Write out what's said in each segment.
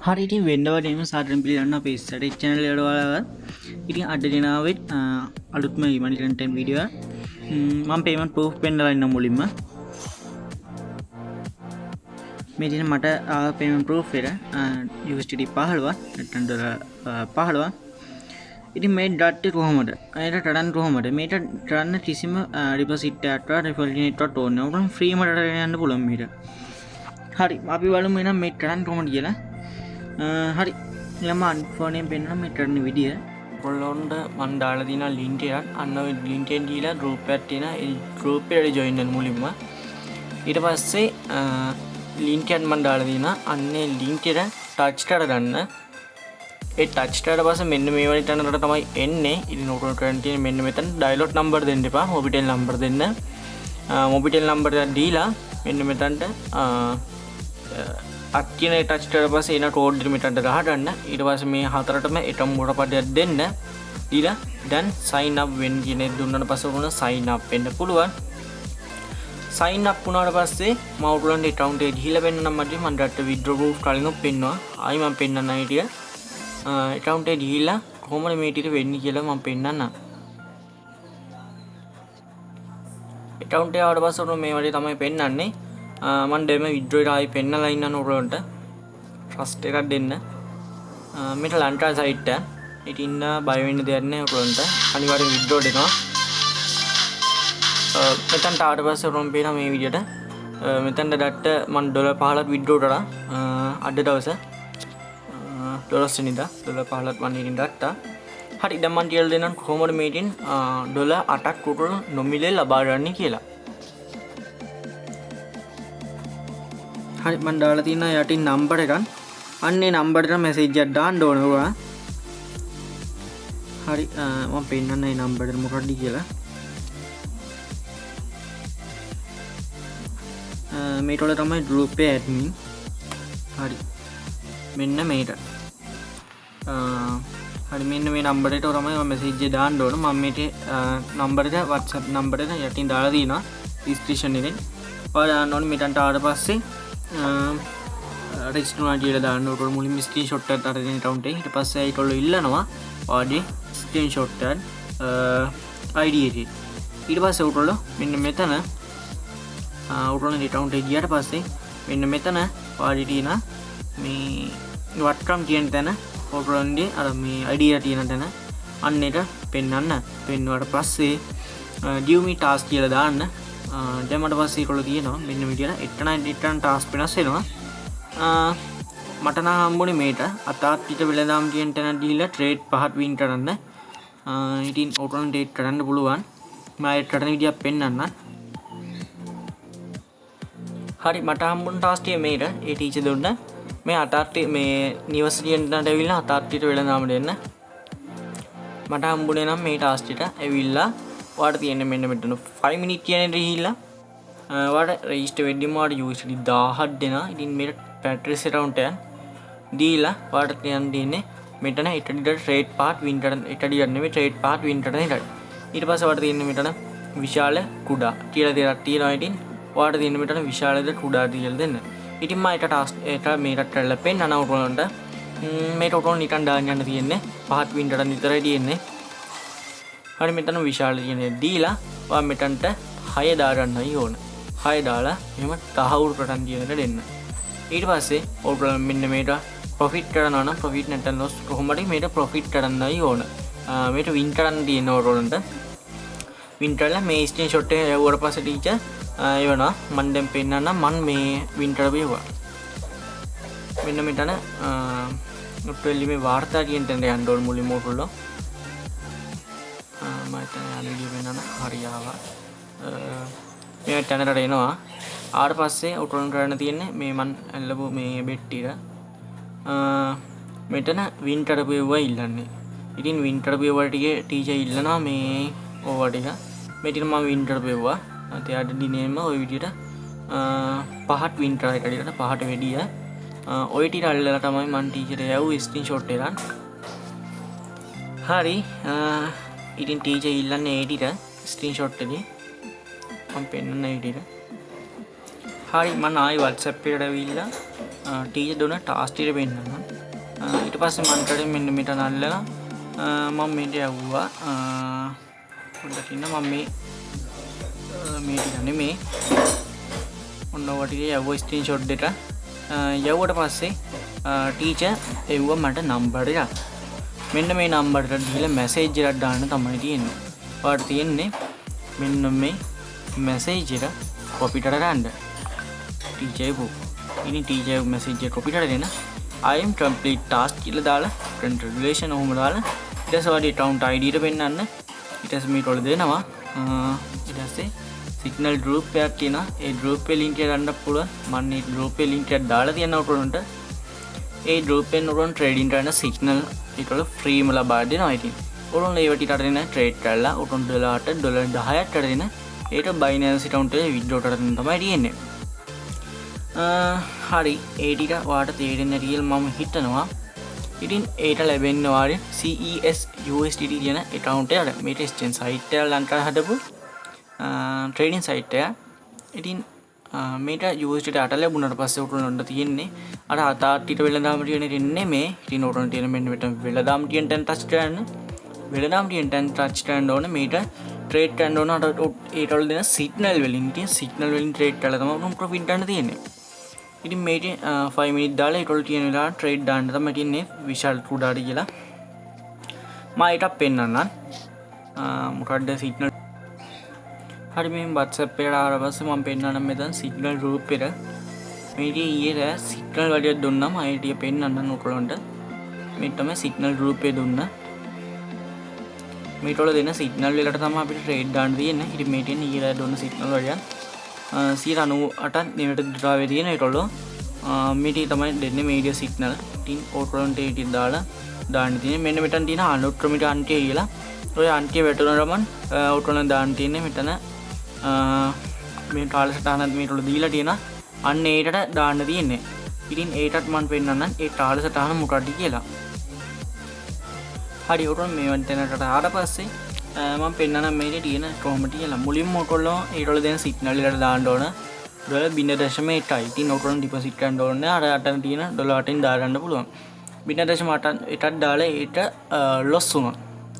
හරි ඉතින් වෙන්නවටම සාටන් පිළිගන්න අපේ ඉස්සරහ channel එකට ඔයාලව ඉතින් අද දිනාවෙත් අලුත්ම money content video මම payment proof පෙන්නලා ඉන්න මුලින්ම මේ දින මට payment proof එක USDT 15ක් නැත්නම් ඩොලර් 15ක් ඉතින් මේ ඩට් එක කොහොමද අයට ටඩන් කොහොමද මේක කරන්න කිසිම ඩිපොසිට් එකක් රිෆන්ඩ් එකක් ඕනේ නැහැ උන් ෆ්‍රී මට යන්න පුළුවන් මේක හරි අපි බලමු එහෙනම් මේ ටඩන් කොහොමද කියලා හරි ළම අන්ෆෝනයෙන් පෙන්වන මේ කරන විදිය ඔයගොල්ලොන්ට මම දාලා තියෙන ලින්ක් එකක් අන්න ඔය ලින්ක් එකෙන් දීලා group එකක් තියෙන ඒ group එකට join වෙන්න මුලින්ම ඊට පස්සේ ලින්ක් එකක් මම දාලා තියෙන අන්නේ ලින්ක් එක ටච් කරගන්න ඒ ටච් කරලා පස්සේ මෙන්න මේ වගේ තැනකට තමයි එන්නේ ඉතින් ඔයගොල්ලෝ කරන් තියෙන මෙන්න මෙතන ඩයලොග් නම්බර් දෙන්න එපා මොබිටෙල් නම්බර් දෙන්න මොබිටෙල් නම්බර් එක දීලා මෙන්න මෙතනට අක්කින ටච් කරලා පස්සේ එන කෝඩ් එක මෙතනට ගහගන්න ඊට පස්සේ මේ හතරටම එකම මුරපඩයක් දෙන්න ඊළඟ දැන් sign up වෙන්න කියන එක දුන්නාට පස්සේ උන sign up වෙන්න පුළුවන් sign up වුණාට පස්සේ මම උඩලන්ට account එක ගිහිල්ලා වෙන්න නම් මට මම ඩට withdraw proof කලින් පෙන්නවා ආයි මම පෙන්නන්න හිටිය account එක ගිහිල්ලා කොහොමද මේ ටික වෙන්නේ කියලා මම පෙන්නන්න account එක ආවට පස්සේ උන මේ වගේ තමයි පෙන්නන්නේ මම දෙම විඩ්‍රෝ එක ආයි පෙන්නලා ඉන්නන උරවන්ට ට්‍රස්ට් එකක් දෙන්න මේක ලන්ටා සයිට් එක ඉතින් බය වෙන්න දෙයක් නැහැ උරවන්ට අනිවාර්යෙන් විඩ්‍රෝ දෙනවා මෙතනට ආවට පස්සේ උරම් පේන මේ විදියට මෙතනට ඩට්ට මම ඩොලර් 15ක් විඩ්‍රෝ කරා අද දවස ඩොලර් වෙනිදා ඩොලර් 15ක් මම ඉතින් ඩට්ටා හරි දැන් මම කියලා දෙන්නම් කොහොමද මේකෙන් ඩොලර් 8ක් උඩට නොමිලේ ලබා ගන්න කියලා හරි මම දාලා තියෙන යටින් නම්බර් එකක් අන්නේ නම්බර් එකට මැසේජ් එකක් දාන්න ඕන ඔයා හරි මම පෙන්නන්න මේ නම්බර් එක මොකක්ද කියලා මේක වල තමයි group එකේ admin හරි මෙන්න මේක හරි මෙන්න මේ නම්බර් එකට තමයි මම මැසේජ් එක දාන්න ඕන මම මේකේ නම්බර් එක WhatsApp නම්බර් එක යටින් දාලා තියෙනවා description එකෙන් ඔයාලා දාන්න ඕනේ මෙතනට ආවට පස්සේ රෙජිස්ටර් කියලා දාන්න ඕන මුලින්ම ස්ක්‍රීන්ෂොට් එකක් අරගෙන account එකේ ඊට පස්සේ ඒගොල්ලෝ ඉල්ලනවා ඔයාගේ ස්ක්‍රීන්ෂොට් එක ID එක ඊට පස්සේ ඒගොල්ලෝ මෙන්න මෙතන ඒගොල්ලෝ account එක ගියාට පස්සේ මෙන්න මෙතන ඔයාගේ තියෙන මේ වට්කම් කියන තැන ඒගොල්ලෝන්ගේ අර මේ ID එක තියෙන තැන අන්න ඒක පෙන්වුවාට පස්සේ give me task කියලා දාන්න දැන් මට පස්සේ ඒගොල්ලෝ කියනවා මෙන්න විදියට එක්ටන ටාස්ක් වෙනස් වෙනවා මට නම් හම්බුනේ මේක අතාත්තික වෙලඳාම් කියන තැන දීලා ට්‍රේඩ් 5ක් වින් කරන්න ඉතින් ඕටෝන් ට්‍රේඩ් කරන්න පුළුවන් මම ඒක කරන විදියක් පෙන්නන්න හරි මට හම්බුන ටාස්ක් එක මේක ඒ ටීචර් දුන්න මේ අතාත්තික මේ නිවර්සිටි එකට ඇවිල්ලා අතාත්තික වෙලඳාම් දෙන්න මට හම්බුනේ නම් මේ ටාස්ක් එක ඇවිල්ලා ඔයාලට තියෙන්නේ මෙන්න මෙතන 5 මිනිත් කියන දේ ගිහිල්ලා ඔයාලට රෙජිස්ටර් වෙද්දිම ඔයාලට USD 1000ක් දෙනවා. ඉතින් මේක පැට්‍රිස් account එක දීලා ඔයාලට තියෙන්නේ මෙතන ඉටඩියට ට්‍රේඩ් පාර්ට් වින් කරන ඉටඩියට නෙමෙයි ට්‍රේඩ් පාර්ට් වින් කරන එක. ඊට පස්සේ ඔයාලට තියෙන්නේ මෙතන විශාල කුඩා කියලා දෙයක් තියෙනවා. ඉතින් ඔයාලට තියෙන්නේ මෙතන විශාලද කුඩාද කියලා දෙන්න. ඉතින් මම ඒක ටාස්ක් ඒක මේකට කරලා පෙන්නන උරලන්ට මේක උරලන් නිකන් දාන්න යන්න තියෙන්නේ. පහත් වින් කරන් විතරයි තියෙන්නේ. හරි මෙතන විශාල කියන දීලා ඔයා මෙතනට 6 දාගන්නයි ඕන 6 දාලා එහෙම තහවුරු කරන් කියන එක දෙන්න ඊට පස්සේ ඔයගොල්ලෝ මෙන්න මේක ප්‍රොෆිට් කරනවා නම් ප්‍රොෆිට් නැත්නම් ලොස් කොහොමද මේක ප්‍රොෆිට් කරන්නයි ඕන මේක වින් කරන්න තියෙන ඔයගොල්ලන්ට වින් කරලා මේ ස්ක්‍රීන්ෂොට් එක යවුවට පස්සේ ටීචර් එවනවා මම දැන් පෙන්නන්නම් මම මේ වින් කරපේවා මෙන්න මෙතන ඔට්ටෙලි මේ වාර්තා කියන තැනට යන්න ඕන මුලින්ම ඔයගොල්ලෝ හරියාව මේ තැනට එනවා ආවට පස්සේ උටරන් කරන්න තියෙන්නේ මේ මන් අල්ලපු මේ බෙට් ටික මෙතන වින්ටර් පෙවුවා ඉල්ලන්නේ ඉතින් වින්ටර් පෙවුවා ටිකේ ටීචර් ඉල්ලනවා මේ ඕවා ටික මෙතන මම වින්ටර් පෙවුවා එයාට දිනේම ওই විදිහට පහට වින්ටර් එකකට පහට වැඩිය ওই ටික අල්ලලා තමයි මම ටීචර් යවුවේ ස්ක්‍රීන්ෂොට් එකක් හරි ඉතින් ටීචර් ඉල්ලන්නේ ඒ ටික ස්ක්‍රීන්ෂොට් එකේ මම පෙන්නන විදිහට හරි මම ආයි WhatsApp එකට ඇවිල්ලා ටීචර් දුන්න ටාස්ක් ටික පෙන්නනවා ඊට පස්සේ මම කරේ මෙන්න මෙතන අල්ලලා මම මේක යවුවා පොඩ්ඩක් ඉන්න මම මේ ටික නෙමේ ඔන්න ඔය ටික යවුවා ස්ක්‍රීන්ෂොට් දෙක යවුවට පස්සේ ටීචර් එවුවා මට නම්බර් එකක් මෙන්න මේ නම්බර් එකට දීලා මැසේජ් එකක් දාන්න තමයි තියෙන්නේ ඔයාලට තියෙන්නේ මෙන්න මේ message එක copy කරගන්න teacher book ඉතින් teacher message එක copy කරගෙන I am complete task කියලා දාලා print regulation ඔහොම දාලා ඊට පස්සේ ඔයාලගේ account ID එක පෙන්නන්න ඊට පස්සේ මේක වල දෙනවා ඊට පස්සේ signal group එකක් තියෙනවා ඒ group එකේ link එක ගන්න පුළුවන් මම මේ group එකේ link එක දාලා තියෙනවා උඩට ඒ group එකෙන් උඩන් trading කරන signal ඒක වල free ම ලබා දෙනවා ඉතින් උඩන් ඒව ටික අරගෙන trade කරලා උඩන් $10ට $10ක් අරගෙන ඒක Binance account එකේ withdraw කරන්න තමයි තියෙන්නේ. හරි ඒ ටික ඔයාලට තේරෙන්නේ නැති කියලා මම හිතනවා. ඉතින් ඒට ලැබෙන්නේ ඔයාලේ CES USDT කියන account එකට මේක exchange site එක ලංකාවේ හදපු trading site එක. ඉතින් මේක USDT අට ලැබුණාට පස්සේ උඩට තියෙන්නේ අර අතාටිට වෙලඳාම තියෙන ඉන්නේ මේ. ඉතින් උඩට තියෙන මෙන්න මෙතන වෙලඳාම තියෙන තැන touch කරන්න. වෙලඳාම තියෙන තැන touch කරන්න ඕනේ මේක trade කරන්න ඕන අර ඒට වල දෙන signal වලින් ඉතින් signal වලින් trade කරලා තමයි උන් profit ගන්න තියෙන්නේ. ඉතින් මේක 5 minute දාලා ඒට වල තියෙන වෙලාවට trade දාන්න තමයි තියෙන්නේ විශාල කුඩාට කියලා. මම ඒකත් පෙන්නන්නම්. මොකක්ද signal හරි මේ WhatsApp එකට ආවට පස්සේ මම පෙන්නන්නම් මෙතන signal group එක. මේක ඊයේ signal වලිය දුන්නාම ID පෙන්නන්නම් උකලොන්ට. මේ තමයි signal group එක දුන්නා. මේට වල දෙන සිග්නල් වලට තමයි අපිට ට්‍රේඩ් දාන්න තියෙන්නේ. ඉතින් මේ තියෙන ඊළඟ දුන්න සිග්නල් වලින් 98ක් නිවට ඩ්‍රා වෙ තියෙන ඒට වල මේ ටික තමයි දෙන්නේ මීඩියා සිග්නල්. ඉතින් ඕටෝලන්ට ඒ ටික දාලා දාන්න තියෙන්නේ. මෙන්න මෙතන තියෙන අනුක්‍රමික අන්තිය කියලා. ඔය අන්තිය වැටුණාම ඕටෝලන් දාන්න තියෙන්නේ මෙතන මේ කාලසටහනත් මේට වල දීලා තියෙන අන්න ඒකට දාන්න තියෙන්නේ. ඉතින් ඒකටත් මම පෙන්නන්නම් ඒ කාලසටහන මොකක්ද කියලා. හරි උටන් මේ වන්ටනට ආවට පස්සේ මම පෙන්නනම් මේකේ තියෙන කොහොමද කියලා මුලින්ම ඔයගොල්ලෝ ඊට වල දෙන සිග්නල් එකට දාන්න ඕන $0.8යි. ඉතින් ඔයගොල්ලෝ ඩිපොසිට් කරන්න ඕනේ අර අටන තියෙන $8න් දාගන්න පුළුවන්. 0.8ටත් දාලා ඒක ලොස් වුණා.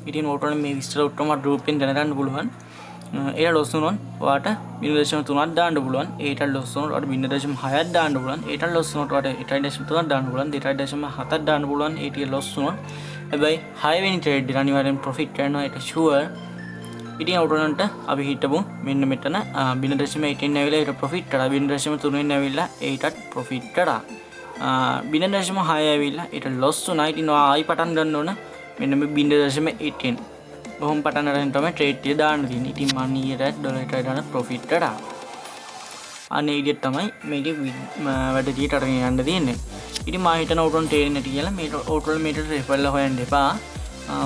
ඉතින් ඔයගොල්ලෝ මේ විස්තර ඔක්කොම group එකෙන් දැනගන්න පුළුවන්. ඒක ලොස් වුණොත් ඔයාට 0.3ක් දාන්න පුළුවන්. ඒකට ලොස් වුණොත් ඔයාට 0.6ක් දාන්න පුළුවන්. ඒකට ලොස් වුණොත් ඔයාට 1.3ක් දාන්න පුළුවන්. 2.7ක් දාන්න පුළුවන්. ඒක ලොස් වුණොත් හැබැයි 6 වෙනි ට්‍රේඩ් එක අනිවාර්යෙන් ප්‍රොෆිට් කරනවා ඒක ෂුවර්. ඉතින් අවුරුද්දට අපි හිටමු මෙන්න මෙතන 0.8 ඇවිල්ලා ඒක ප්‍රොෆිට් කරා 0.3 ඇවිල්ලා ඒකත් ප්‍රොෆිට් කරා 0.6 ඇවිල්ලා ඒක ලොස් වුණා. ඉතින් ආයි පටන් ගන්න ඕන මෙන්න මේ 0.8 බොහොම පටන් අරගෙන තමයි ට්‍රේඩ් එක දාන්න තියෙන්නේ. ඉතින් මම ඊට $1 දාන ප්‍රොෆිට් කරා. අනේ ඉතින් තමයි මේකේ වැඩ දිහට අරගෙන යන්න තියෙන්නේ. ඉතින් මම හිතන උටන් තේරෙන්නේ නැති කියලා මේ ඕටල් මීටර රිෆරල් හොයන්න එපා.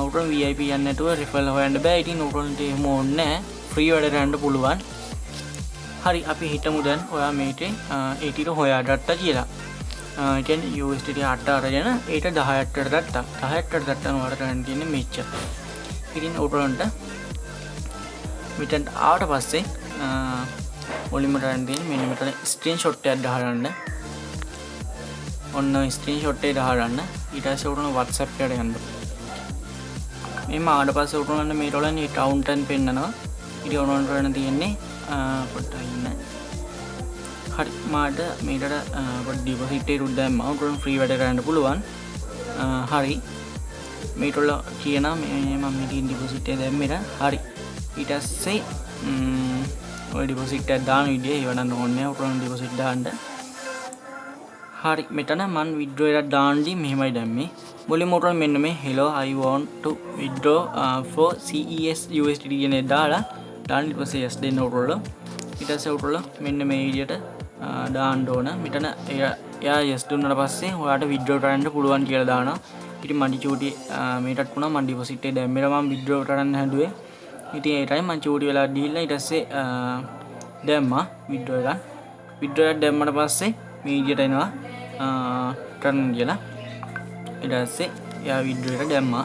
උටන් VIP යන්න නැතුව රිෆරල් හොයන්න බෑ. ඉතින් උටන්ට එහෙම ඕනේ නැහැ. ෆ්‍රී වැඩ කරන්න පුළුවන්. හරි අපි හිතමු දැන් ඔයා මේකේ 80 හොයාගත්තා කියලා. ඒ කියන්නේ USDT 8 අරගෙන ඒක 10ට ගත්තා. 10ට ගත්තාම ඔයාලට ගන්න තියෙන්නේ මෙච්චර. ඉතින් උටන්ට මෙතෙන් ආවට පස්සේ මුලින්ම ගන්න තියෙන්නේ මෙන්න මෙතන ස්ක්‍රීන්ෂොට් එකක් දාගන්න. ඔන්න ස්ක්‍රීන්ෂොට් එක දාගන්න. ඊට පස්සේ උඩන WhatsApp එකට යන්න. මේ ආවට පස්සේ උඩන මේ රෝලන් account එක පෙන්නනවා. ඊට උඩන කරන්න තියෙන්නේ පොඩ්ඩක් ඉන්න. හරි මාට මේකට පොඩ්ඩ ඩිපොසිට් එක දැම්මා. උඩන ෆ්‍රී වැඩ කරන්න පුළුවන්. හරි මේට වල කියනවා මම මේකේ ඩිපොසිට් එක දැම්මෙට. හරි ඊට පස්සේ ඔය ඩිපොසිට් එක දාන විදිය ඒවනම් ඕනේ උඩන ඩිපොසිට් දාන්න. හරි මෙතන මම withdraw එකක් දාන්නදී මෙහෙමයි දැම්මේ. මුලින්ම උඩ මෙන්න මේ hello I want to withdraw for CES USDT කියන එක දාලා දාන්න ඊට පස්සේ yes දෙන්න උඩ. ඊට පස්සේ උඩ මෙන්න මේ විදියට දාන්න ඕන. මෙතන එයා yes දුන්නාට පස්සේ ඔයාලට withdraw කරන්න පුළුවන් කියලා දානවා. ඉතින් මම චූටි මේකටත් වුණා මම ඩිපොසිට් එක දැම්මේ මම withdraw කරන්න හැදුවේ. ඉතින් ඒ ටයිම් මම චූටි වෙලා දීලා ඊට පස්සේ දැම්මා withdraw එකක්. withdraw එකක් දැම්මට පස්සේ මේ විදියට එනවා කරන්න කියලා. ඊට පස්සේ එයා withdraw එක දැම්මා.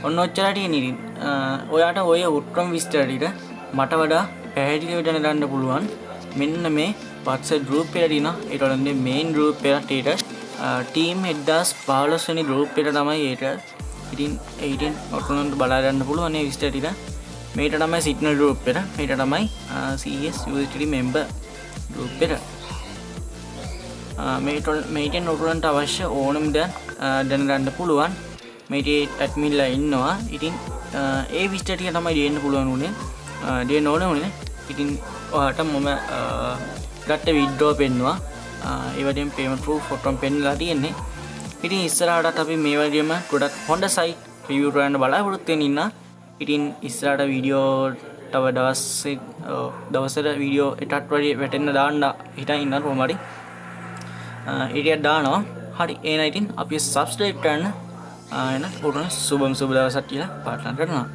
ඔන්න ඔච්චරයි තියෙන්නේ. ඉතින් ඔයාට ඔය උත්තරම් විස්තර ටික මට වඩා පැහැදිලිව දැනගන්න පුළුවන් මෙන්න මේ WhatsApp group එකේ තියෙන ඒතකොට මේ main group එකට ටීම් 1015 වෙනි ගෲප් එකට තමයි ඒක. ඉතින් ඔයගොල්ලන්ට බලා ගන්න පුළුවන් මේ විස්තර ටික. මේකට තමයි සිග්නල් ගෲප් එක. මේකට තමයි CS USDT member ගෲප් එක. මේකෙන් ඔයගොල්ලන්ට අවශ්‍ය ඕනම දේ දැනගන්න පුළුවන්. මේකේ ඇඩ්මින්ලා ඉන්නවා. ඉතින් ඒ විස්තර ටික තමයි දෙන්න පුළුවන් උනේ. දෙන්න ඕනේ. ඉතින් ඔයාලට මම ගත්ත වීඩියෝ පෙන්නවා. ඒ වගේම payment proof photo පෙන්නලා තියෙන්නේ. ඉතින් ඉස්සරහට අපි මේ වගේම ගොඩක් හොඳ site review කරන්න බලාපොරොත්තු වෙන ඉන්නා. ඉතින් ඉස්සරහට වීඩියෝ තව දවසට වීඩියෝ එකක් වගේ වැටෙන්න දාන්න හිතන් ඉන්නවා කොහොමද? ඒකත් දානවා. හරි එහෙනම් ඉතින් අපි subscribe කරන්න එන උඩන සුබ දවසක් කියලා පාටලන් කරනවා.